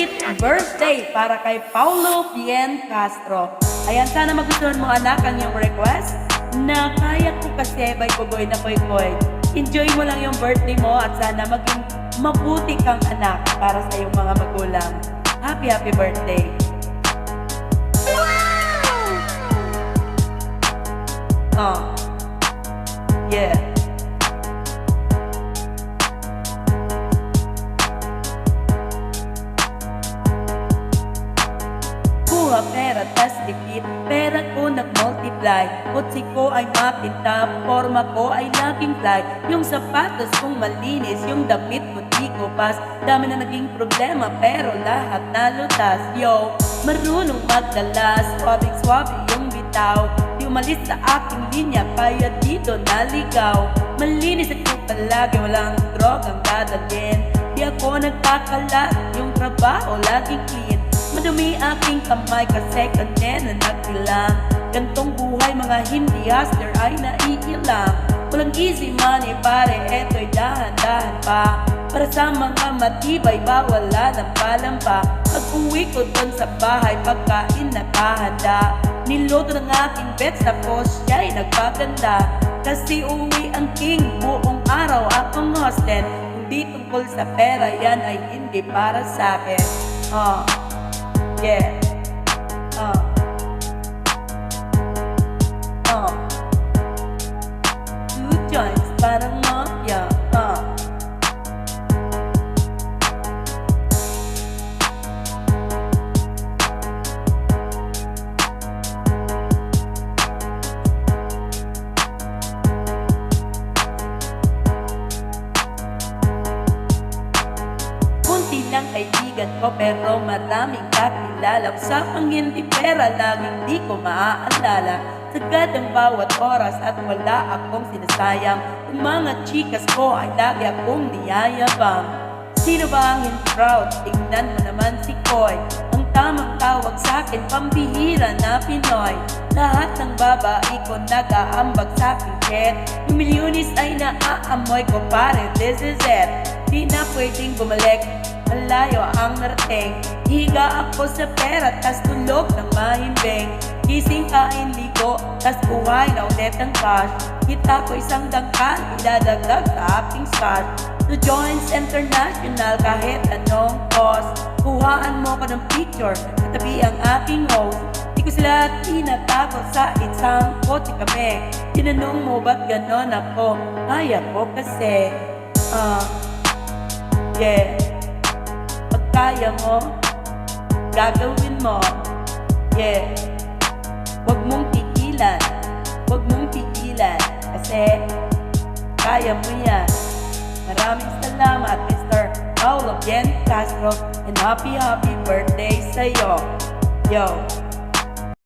sweet birthday para kay Paulo Bien Castro. Ayan, sana magustuhan mo anak ang iyong request na kaya ko kasi by Kogoy na Koy. Enjoy mo lang yung birthday mo at sana maging mabuti kang anak para sa iyong mga magulang. Happy birthday! Oh, yeah. Kuha pera tas tipid, pera ko nag-multiply. Kutsi ko ay makintab, forma ko ay laging fly. Yung sapatos kong malinis, yung damit ko di ko pas. Dami na naging problema pero lahat nalutas. Yo, marunong magdalas, swabing-swabe yung bitaw. Di umalis sa aking linya kaya dito naligaw. Malinis ako palagi, walang drogang dadalhin. Di ako nagkakalat, yung trabaho laging clean. Madumi aking kamay kasi kanina nagbilang. Gantong buhay mga hindi hustler ay naiilang. Walang easy money pare, eto'y dahan-dahan pa. Para sa mga matibay bawal ng palampa. Pag-uwi ko dun sa bahay pagkain nakahanda. Niloto ng aking bets tapos siya'y nagpaganda. Kasi uwi ang king, buong araw akong hostel. Hindi tungkol sa pera yan ay hindi para sa'kin. Yeah. Two joints parang mafia. Kunti lang kaibigan ko pero maraming kakilala. Usapang hindi pera, laging di ko maaalala. Sagad ang bawat oras at wala akong sinasayang. Ang mga chikas ko ay lagi akong niyayabang. Sino ba ang hindi proud? Tingnan mo naman si Koy. Ang tamang tawag sa akin, pambihira na Pinoy. Lahat ng babae ko nag-aambag sa aking jet. Yung milyonis ay naaamoy ko pare, this is it. Di na pwedeng bumalik, malayo ang narating. Higa ako sa pera, tas tulog ng mahimbing. Gising kain ligo, tas buhay na ulit ang cash. Kita ko isang dangkal, idadagdag sa aking stash. To Joints International kahit anong cost. Kuhaan mo ko ng picture, katabi ang aking host. Di ko sila tinatakot sa isang kotse kami. Tinanong mo ba't ganon ako? Kaya ko kasi yeah. Pag kaya mo, gagawin mo. Yeah. Huwag mong pigilan. Huwag mong pigilan. Kasi kaya mo yan. Maraming salamat, Mr. Paulo Bien Castro. And happy birthday sa'yo. Yo.